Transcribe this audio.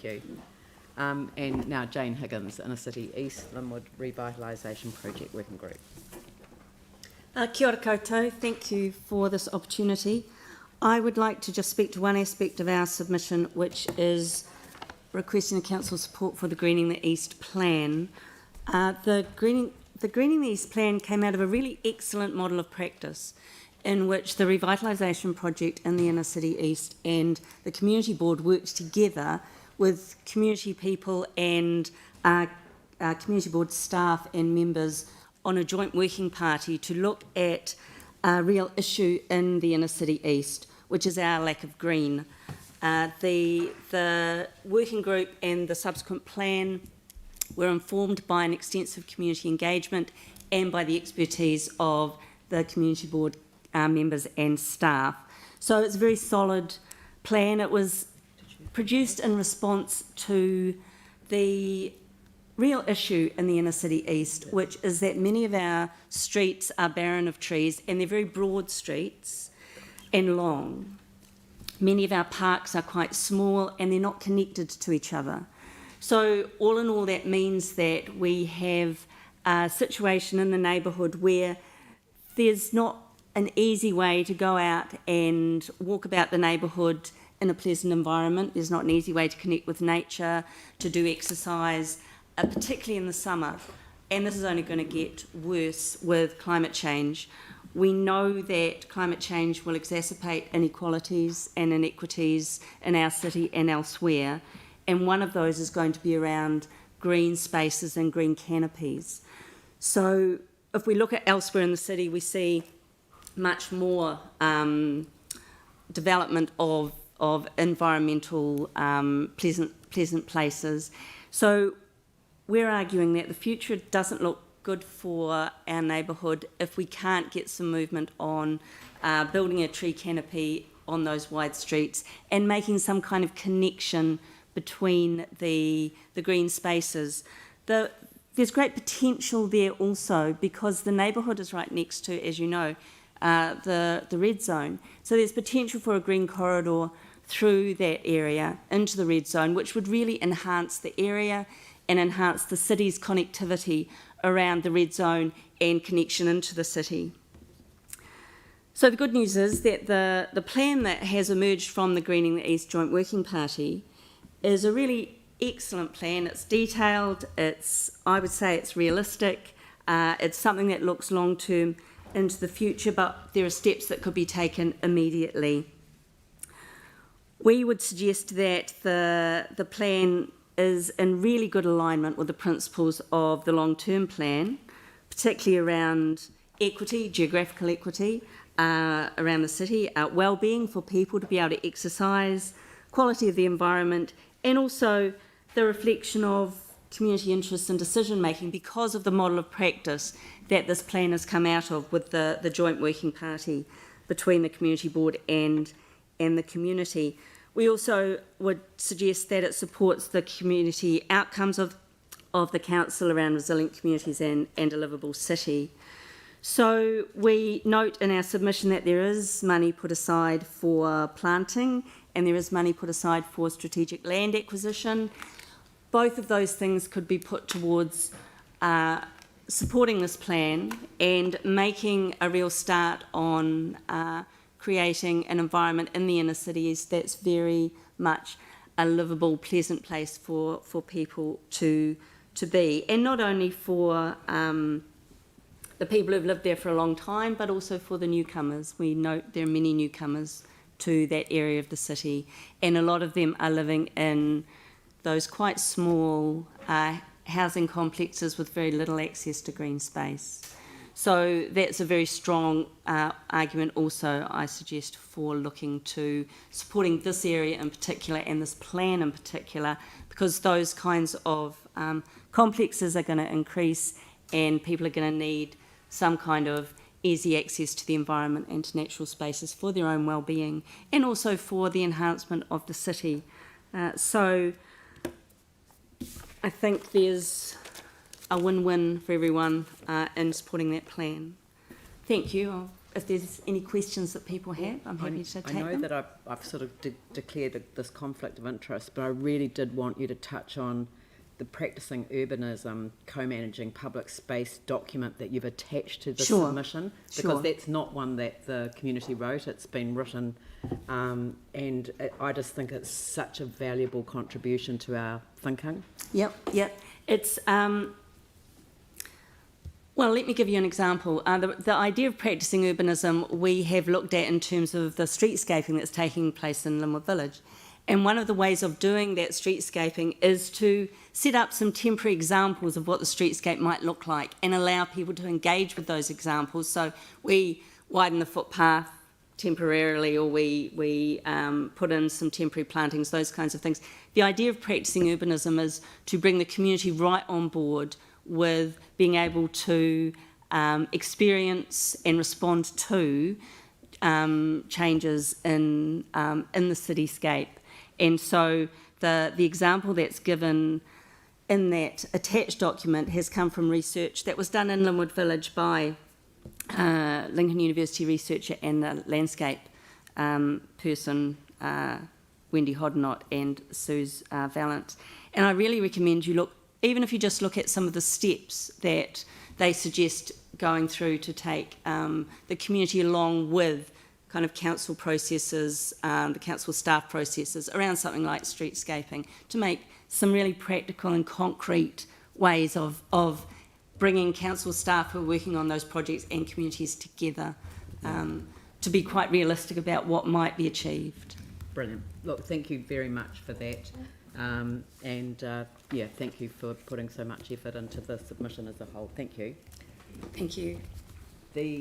Thank you. And now Jane Higgins, Inner City East Linwood Revitalisation Project Working Group. Kia ora koutou, thank you for this opportunity. I would like to just speak to one aspect of our submission, which is requesting the council support for the Greening the East plan. The Greening the East plan came out of a really excellent model of practice in which the Revitalisation project in the Inner City East and the Community Board worked together with community people and Community Board staff and members on a joint working party to look at a real issue in the Inner City East, which is our lack of green. The working group and the subsequent plan were informed by an extensive community engagement and by the expertise of the Community Board members and staff. So it's a very solid plan. It was produced in response to the real issue in the Inner City East, which is that many of our streets are barren of trees, and they're very broad streets and long. Many of our parks are quite small and they're not connected to each other. So all in all, that means that we have a situation in the neighbourhood where there's not an easy way to go out and walk about the neighbourhood in a pleasant environment. There's not an easy way to connect with nature, to do exercise, particularly in the summer. And this is only going to get worse with climate change. We know that climate change will exacerbate inequalities and inequities in our city and elsewhere. And one of those is going to be around green spaces and green canopies. So if we look at elsewhere in the city, we see much more development of environmental pleasant places. So we're arguing that the future doesn't look good for our neighbourhood if we can't get some movement on building a tree canopy on those wide streets and making some kind of connection between the green spaces. There's great potential there also because the neighbourhood is right next to, as you know, the red zone. So there's potential for a green corridor through that area into the red zone, which would really enhance the area and enhance the city's connectivity around the red zone and connection into the city. So the good news is that the plan that has emerged from the Greening the East Joint Working Party is a really excellent plan. It's detailed, I would say it's realistic, it's something that looks long term into the future, but there are steps that could be taken immediately. We would suggest that the plan is in really good alignment with the principles of the long-term plan, particularly around equity, geographical equity around the city, well-being for people to be able to exercise, quality of the environment, and also the reflection of community interests and decision-making because of the model of practice that this plan has come out of with the joint working party between the Community Board and the community. We also would suggest that it supports the community outcomes of the council around resilient communities and a livable city. So we note in our submission that there is money put aside for planting and there is money put aside for strategic land acquisition. Both of those things could be put towards supporting this plan and making a real start on creating an environment in the inner cities that's very much a livable, pleasant place for people to be. And not only for the people who've lived there for a long time, but also for the newcomers. We note there are many newcomers to that area of the city, and a lot of them are living in those quite small housing complexes with very little access to green space. So that's a very strong argument also, I suggest, for looking to supporting this area in particular and this plan in particular, because those kinds of complexes are going to increase and people are going to need some kind of easy access to the environment and to natural spaces for their own well-being and also for the enhancement of the city. So I think there's a win-win for everyone in supporting that plan. Thank you. I'll if there's any questions that people have, I'm happy to take them. I know that I've sort of declared this conflict of interest, but I really did want you to touch on the Practising Urbanism Co-Managing Public Space document that you've attached to the submission, because that's not one that the community wrote. It's been written, and I just think it's such a valuable contribution to our thinking. Yep. It's well, let me give you an example. The idea of practising urbanism we have looked at in terms of the streetscaping that's taking place in Linwood Village. And one of the ways of doing that streetscaping is to set up some temporary examples of what the streetscape might look like and allow people to engage with those examples. So we widen the footpath temporarily, or we put in some temporary plantings, those kinds of things. The idea of practising urbanism is to bring the community right on board with being able to experience and respond to changes in the cityscape. And so the example that's given in that attached document has come from research that was done in Linwood Village by Lincoln University researcher and the landscape person, Wendy Hodnott and Suze Vallant. And I really recommend you look, even if you just look at some of the steps that they suggest going through to take the community along with kind of council processes, the council staff processes around something like streetscaping, to make some really practical and concrete ways of bringing council staff who are working on those projects and communities together to be quite realistic about what might be achieved. Brilliant. Look, thank you very much for that. Thank you for putting so much effort into the submission as a whole. Thank you. Thank you. The